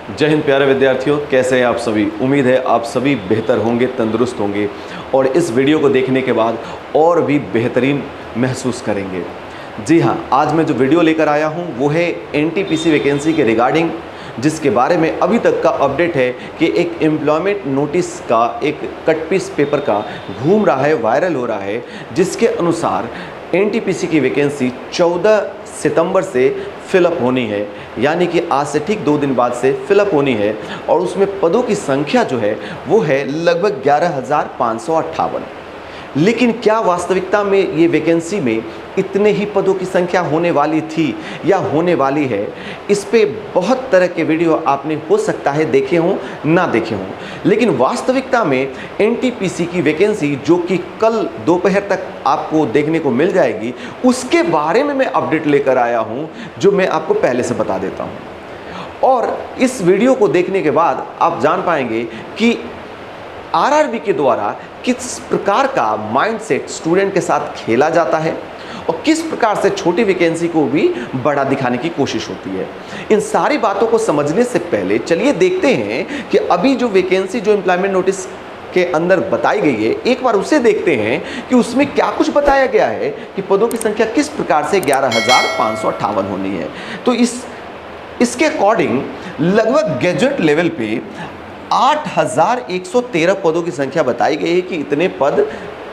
जय हिंद प्यारे विद्यार्थियों, कैसे हैं आप सभी। उम्मीद है आप सभी बेहतर होंगे, तंदुरुस्त होंगे और इस वीडियो को देखने के बाद और भी बेहतरीन महसूस करेंगे। जी हाँ, आज मैं जो वीडियो लेकर आया हूँ वो है एनटीपीसी वैकेंसी के रिगार्डिंग, जिसके बारे में अभी तक का अपडेट है कि एक एम्प्लॉयमेंट नोटिस का एक कट पीस पेपर का घूम रहा है, वायरल हो रहा है, जिसके अनुसार एनटीपीसी की वैकेंसी 14 सितंबर से फिलअप होनी है, यानी कि आज से ठीक 2 दिन बाद से फिलअप होनी है। और उसमें पदों की संख्या जो है वो है लगभग 11,558। लेकिन क्या वास्तविकता में ये वैकेंसी में इतने ही पदों की संख्या होने वाली थी या होने वाली है? इस पे बहुत तरह के वीडियो आपने हो सकता है देखे हों, ना देखे हों, लेकिन वास्तविकता में एनटीपीसी की वैकेंसी जो कि कल दोपहर तक आपको देखने को मिल जाएगी, उसके बारे में मैं अपडेट लेकर आया हूँ, जो मैं आपको पहले से बता देता हूँ। और इस वीडियो को देखने के बाद आप जान पाएंगे कि आरआरबी के द्वारा किस प्रकार का माइंडसेट स्टूडेंट के साथ खेला जाता है और किस प्रकार से छोटी वैकेंसी को भी बड़ा दिखाने की कोशिश होती है। इन सारी बातों को समझने से पहले चलिए देखते हैं कि अभी जो वैकेंसी जो एम्प्लॉयमेंट नोटिस के अंदर बताई गई है, एक बार उसे देखते हैं कि उसमें क्या कुछ बताया गया है कि पदों की संख्या किस प्रकार से 11,558 होनी है। तो इसके अकॉर्डिंग लगभग गैजेट लेवल पे 8,113 पदों की संख्या बताई गई है कि इतने पद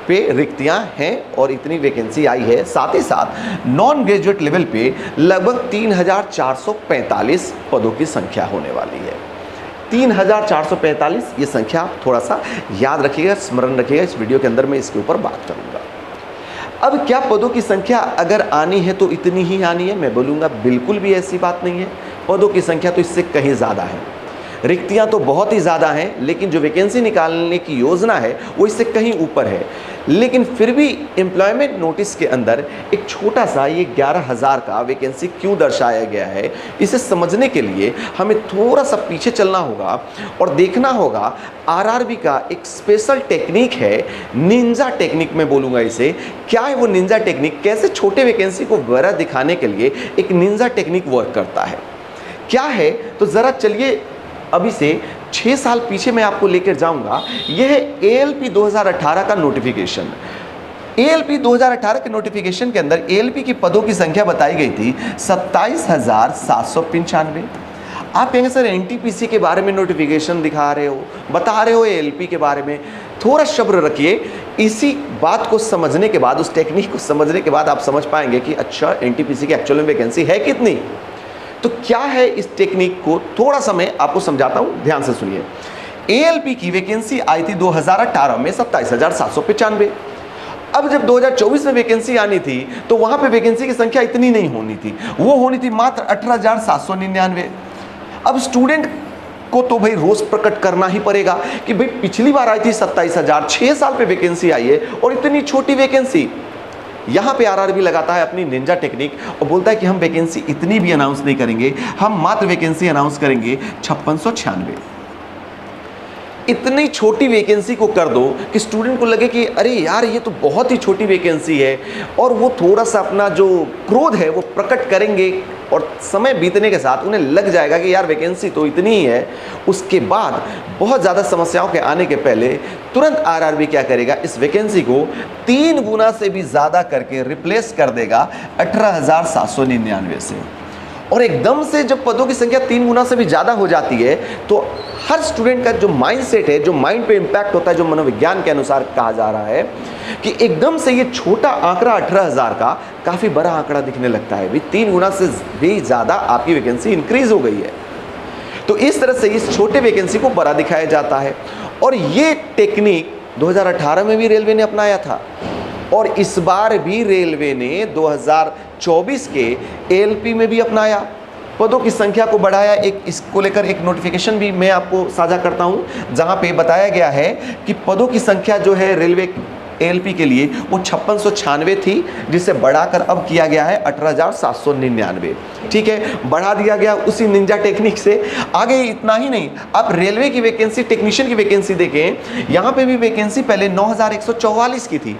पे रिक्तियां हैं और इतनी वैकेंसी आई है। साथ ही साथ नॉन ग्रेजुएट लेवल पे लगभग 3,445 पदों की संख्या होने वाली है। 3,445 ये संख्या थोड़ा सा याद रखिएगा, स्मरण रखिएगा। इस वीडियो के अंदर मैं इसके ऊपर बात करूंगा। अब क्या पदों की संख्या अगर आनी है तो इतनी ही आनी है? मैं बोलूँगा बिल्कुल भी ऐसी बात नहीं है। पदों की संख्या तो इससे कहीं ज़्यादा है। रिक्तियां तो बहुत ही ज़्यादा हैं, लेकिन जो वैकेंसी निकालने की योजना है वो इससे कहीं ऊपर है। लेकिन फिर भी एम्प्लॉयमेंट नोटिस के अंदर एक छोटा सा ये 11,000 का वैकेंसी क्यों दर्शाया गया है, इसे समझने के लिए हमें थोड़ा सा पीछे चलना होगा और देखना होगा। आरआरबी का एक स्पेशल टेक्निक है, निंजा टेक्निक मैं बोलूँगा इसे। क्या है वो निंजा टेक्निक? कैसे छोटे वैकेंसी को बड़ा दिखाने के लिए एक निंजा टेक्निक वर्क करता है, क्या है? तो ज़रा चलिए अभी से 6 साल पीछे मैं आपको लेकर जाऊंगा। यह है एएलपी 2018 का नोटिफिकेशन। एएलपी 2018 के नोटिफिकेशन के अंदर एएलपी की पदों की संख्या बताई गई थी 27,795। आप कहेंगे सर एनटीपीसी के बारे में नोटिफिकेशन दिखा रहे हो, बता रहे हो एएलपी के बारे में। थोड़ा सब्र रखिए, इसी बात को समझने के बाद, उस टेक्निक को समझने के बाद आप समझ पाएंगे कि अच्छा एनटीपीसी की एक्चुअल में वैकेंसी है कितनी। तो क्या है इस टेक्निक को थोड़ा सा मैं आपको समझाता हूं, ध्यान से सुनिए। एएलपी की वैकेंसी आई थी 2018 में 27,795। अब जब 2024 में वैकेंसी आनी थी तो वहां पे वैकेंसी की संख्या इतनी नहीं होनी थी, वो होनी थी मात्र 18,799। अब स्टूडेंट को तो भाई रोज प्रकट करना ही पड़ेगा कि भाई पिछली बार आई थी 27,000, 6 साल पे वैकेंसी आई है और इतनी छोटी वैकेंसी। यहाँ पे आरआरबी लगाता है अपनी निंजा टेक्निक और बोलता है कि हम वैकेंसी इतनी भी अनाउंस नहीं करेंगे, हम मात्र वैकेंसी अनाउंस करेंगे 5696। इतनी छोटी वैकेंसी को कर दो कि स्टूडेंट को लगे कि अरे यार ये तो बहुत ही छोटी वैकेंसी है, और वो थोड़ा सा अपना जो क्रोध है वो प्रकट करेंगे और समय बीतने के साथ उन्हें लग जाएगा कि यार वैकेंसी तो इतनी ही है। उसके बाद बहुत ज़्यादा समस्याओं के आने के पहले तुरंत आरआरबी क्या करेगा, इस वैकेंसी को 3 गुना से भी ज़्यादा करके रिप्लेस कर देगा 18,799 से। और एकदम से जब पदों की संख्या 3 गुना से भी ज़्यादा हो जाती है तो हर स्टूडेंट का जो माइंडसेट है, जो माइंड पे इम्पैक्ट होता है, जो मनोविज्ञान के अनुसार कहा जा रहा है कि एकदम से ये छोटा आंकड़ा 18,000 का काफ़ी बड़ा आंकड़ा दिखने लगता है। भी 3 गुना से भी ज़्यादा आपकी वैकेंसी इंक्रीज हो गई है। तो इस तरह से इस छोटे वैकेंसी को बड़ा दिखाया जाता है। और ये टेक्निक 2018 में भी रेलवे ने अपनाया था और इस बार भी रेलवे ने 2024 के एएलपी में भी अपनाया, पदों की संख्या को बढ़ाया। एक इसको लेकर एक नोटिफिकेशन भी मैं आपको साझा करता हूं, जहां पे बताया गया है कि पदों की संख्या जो है रेलवे एएलपी के लिए वो 5696 थी, जिसे बढ़ाकर अब किया गया है 18,799। ठीक है, बढ़ा दिया गया उसी निंजा टेक्निक से। आगे इतना ही नहीं, अब रेलवे की वैकेंसी, टेक्नीशियन की वैकेंसी देखें, यहाँ पे भी वैकेंसी पहले 9,144 की थी,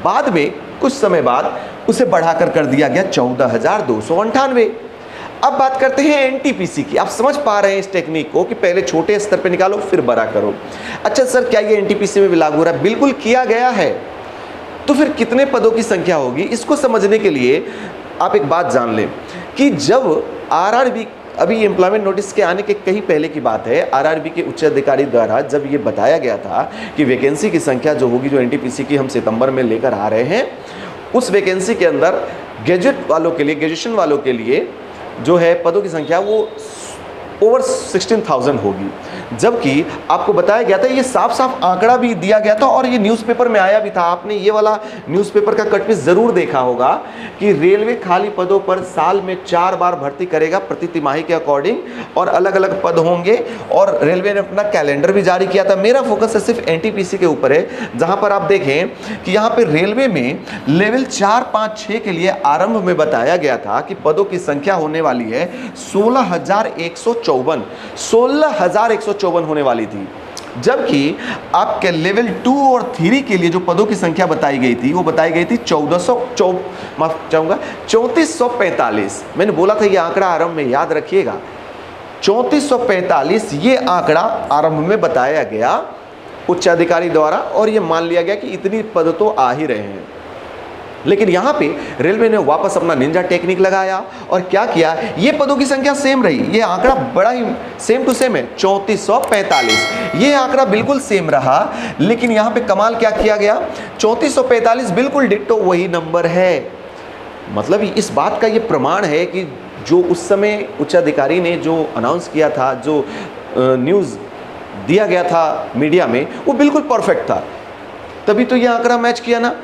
बाद में कुछ समय बाद उसे बढ़ाकर कर दिया गया 14,298। अब बात करते हैं एनटीपीसी की। आप समझ पा रहे हैं इस टेक्निक को कि पहले छोटे स्तर पे निकालो फिर बड़ा करो। अच्छा सर, क्या ये एनटीपीसी में भी लागू हो रहा है? बिल्कुल किया गया है। तो फिर कितने पदों की संख्या होगी, इसको समझने के लिए आप एक बात जान लें कि जब आरआरबी, अभी एम्प्लॉयमेंट नोटिस के आने के कहीं पहले की बात है, आरआरबी के उच्च अधिकारी द्वारा जब ये बताया गया था कि वैकेंसी की संख्या जो होगी, जो एनटीपीसी की हम सितंबर में लेकर आ रहे हैं, उस वैकेंसी के अंदर ग्रेजुएट वालों के लिए, ग्रेजुएशन वालों के लिए जो है पदों की संख्या वो ओवर 16,000 होगी। जबकि आपको बताया गया था, ये साफ साफ आंकड़ा भी दिया गया था और ये न्यूज़पेपर में आया भी था। आपने ये वाला न्यूज़पेपर का कट पीस ज़रूर देखा होगा कि रेलवे खाली पदों पर साल में 4 बार भर्ती करेगा प्रति तिमाही के अकॉर्डिंग, और अलग अलग पद होंगे, और रेलवे ने अपना कैलेंडर भी जारी किया था। मेरा फोकस है सिर्फ एनटीपीसी के ऊपर है, जहां पर आप देखें कि यहाँ पर रेलवे में लेवल 4, 5, 6 के लिए आरंभ में बताया गया था कि पदों की संख्या होने वाली है 16,154 होने वाली थी। जबकि आपके लेवल 2 और 3 के लिए जो पदों की संख्या बताई गई थी, वो बताई गई थी 3445। मैंने बोला था ये आंकड़ा आरंभ में याद रखिएगा, 3445 ये आंकड़ा आरंभ में बताया गया उच्च अधिकारी द्वारा, और ये मान लिया गया कि इतनी पद तो आ ही रहे हैं। लेकिन यहाँ पे रेलवे ने वापस अपना निंजा टेक्निक लगाया और क्या किया, ये पदों की संख्या सेम रही, ये आंकड़ा बड़ा ही सेम टू सेम है 3445, ये आंकड़ा बिल्कुल सेम रहा। लेकिन यहाँ पे कमाल क्या किया गया, 3445 बिल्कुल डिट्टो वही नंबर है। मतलब इस बात का ये प्रमाण है कि जो उस समय उच्च अधिकारी ने जो अनाउंस किया था, जो न्यूज़ दिया गया था मीडिया में, वो बिल्कुल परफेक्ट था। तभी तो ये आंकड़ा मैच किया ना,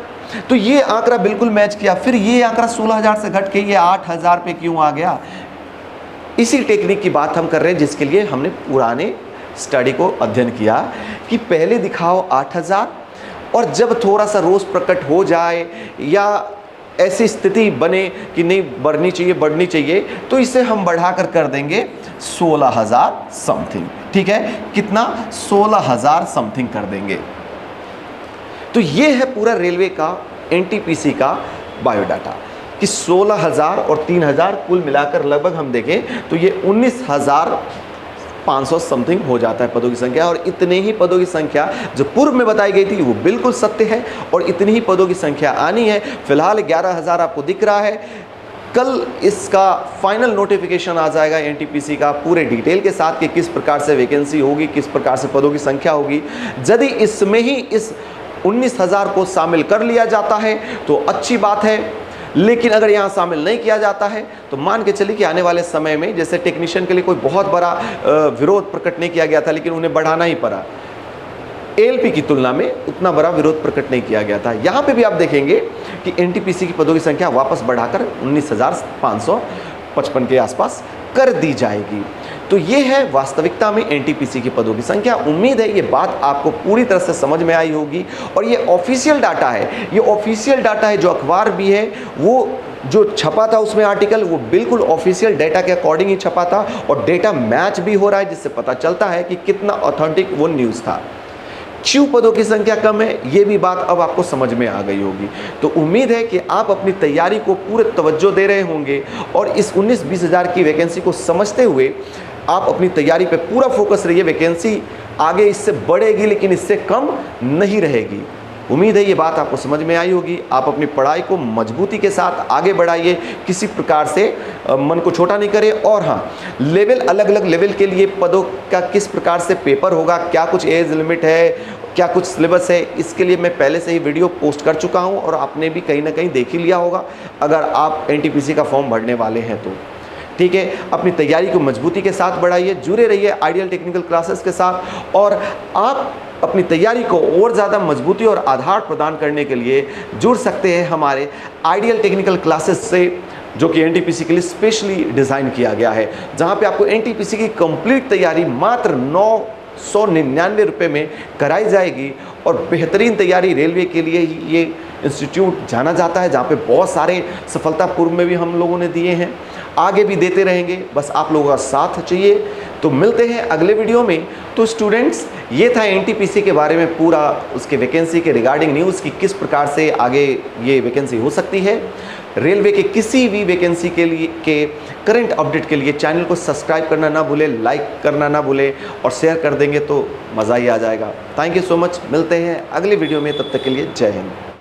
तो ये आंकड़ा बिल्कुल मैच किया। फिर ये आंकड़ा 16,000 से घट के ये 8,000 पे क्यों आ गया? इसी टेक्निक की बात हम कर रहे हैं, जिसके लिए हमने पुराने स्टडी को अध्ययन किया कि पहले दिखाओ 8,000, और जब थोड़ा सा रोष प्रकट हो जाए या ऐसी स्थिति बने कि नहीं बढ़नी चाहिए, तो इसे हम बढ़ाकर कर देंगे 16,000 समथिंग। ठीक है, कितना? 16,000 समथिंग कर देंगे। तो ये है पूरा रेलवे का एनटीपीसी का बायोडाटा कि 16,000 और 3,000 कुल मिलाकर लगभग हम देखें तो ये 19,500 समथिंग हो जाता है पदों की संख्या। और इतने ही पदों की संख्या जो पूर्व में बताई गई थी वो बिल्कुल सत्य है, और इतनी ही पदों की संख्या आनी है। फिलहाल 11,000 आपको दिख रहा है। कल इसका फाइनल नोटिफिकेशन आ जाएगा एनटीपीसी का पूरे डिटेल के साथ कि किस प्रकार से वैकेंसी होगी, किस प्रकार से पदों की संख्या होगी। यदि इसमें ही इस 19,000 को शामिल कर लिया जाता है तो अच्छी बात है, लेकिन अगर यहाँ शामिल नहीं किया जाता है तो मान के चलिए कि आने वाले समय में, जैसे टेक्नीशियन के लिए कोई बहुत बड़ा विरोध प्रकट नहीं किया गया था, लेकिन उन्हें बढ़ाना ही पड़ा, एएलपी की तुलना में उतना बड़ा विरोध प्रकट नहीं किया गया था। यहाँ पे भी आप देखेंगे कि एनटीपीसी की पदों की संख्या वापस बढ़ाकर 19,555 के आसपास कर दी जाएगी। तो ये है वास्तविकता में एनटीपीसी की पदों की संख्या। उम्मीद है ये बात आपको पूरी तरह से समझ में आई होगी, और ये ऑफिशियल डाटा है, ये ऑफिशियल डाटा है। जो अखबार भी है वो जो छपा था उसमें आर्टिकल, वो बिल्कुल ऑफिशियल डेटा के अकॉर्डिंग ही छपा था, और डेटा मैच भी हो रहा है, जिससे पता चलता है कि कितना ऑथेंटिक वो न्यूज़ था। क्यों पदों की संख्या कम है, ये भी बात अब आपको समझ में आ गई होगी। तो उम्मीद है कि आप अपनी तैयारी को पूरे तवज्जो दे रहे होंगे, और इस 19-20 हज़ार की वैकेंसी को समझते हुए आप अपनी तैयारी पे पूरा फोकस रहिए। वैकेंसी आगे इससे बढ़ेगी, लेकिन इससे कम नहीं रहेगी। उम्मीद है ये बात आपको समझ में आई होगी। आप अपनी पढ़ाई को मजबूती के साथ आगे बढ़ाइए, किसी प्रकार से मन को छोटा नहीं करें। और हाँ, लेवल, अलग अलग लेवल के लिए पदों का किस प्रकार से पेपर होगा, क्या कुछ एज लिमिट है, क्या कुछ सिलेबस है, इसके लिए मैं पहले से ही वीडियो पोस्ट कर चुका हूँ, और आपने भी कहीं ना कहीं देख ही लिया होगा अगर आप एनटीपीसी का फॉर्म भरने वाले हैं तो। ठीक है, अपनी तैयारी को मजबूती के साथ बढ़ाइए, जुड़े रहिए आइडियल टेक्निकल क्लासेस के साथ, और आप अपनी तैयारी को और ज़्यादा मजबूती और आधार प्रदान करने के लिए जुड़ सकते हैं हमारे आइडियल टेक्निकल क्लासेस से, जो कि एनटीपीसी के लिए स्पेशली डिज़ाइन किया गया है, जहां पे आपको एनटीपीसी की कंप्लीट तैयारी मात्र 999 रुपये में कराई जाएगी। और बेहतरीन तैयारी रेलवे के लिए ही ये इंस्टीट्यूट जाना जाता है, जहाँ पे बहुत सारे सफलता पूर्व में भी हम लोगों ने दिए हैं, आगे भी देते रहेंगे। बस आप लोगों का साथ चाहिए। तो मिलते हैं अगले वीडियो में। तो स्टूडेंट्स, ये था एनटीपीसी के बारे में पूरा, उसके वैकेंसी के रिगार्डिंग न्यूज़ की किस प्रकार से आगे ये वैकेंसी हो सकती है। रेलवे के किसी भी वैकेंसी के लिए के करंट अपडेट के लिए चैनल को सब्सक्राइब करना ना भूले, लाइक करना ना भूले और शेयर कर देंगे तो मज़ा ही आ जाएगा। Thank you so much. मिलते हैं अगली वीडियो में, तब तक के लिए जय हिंद।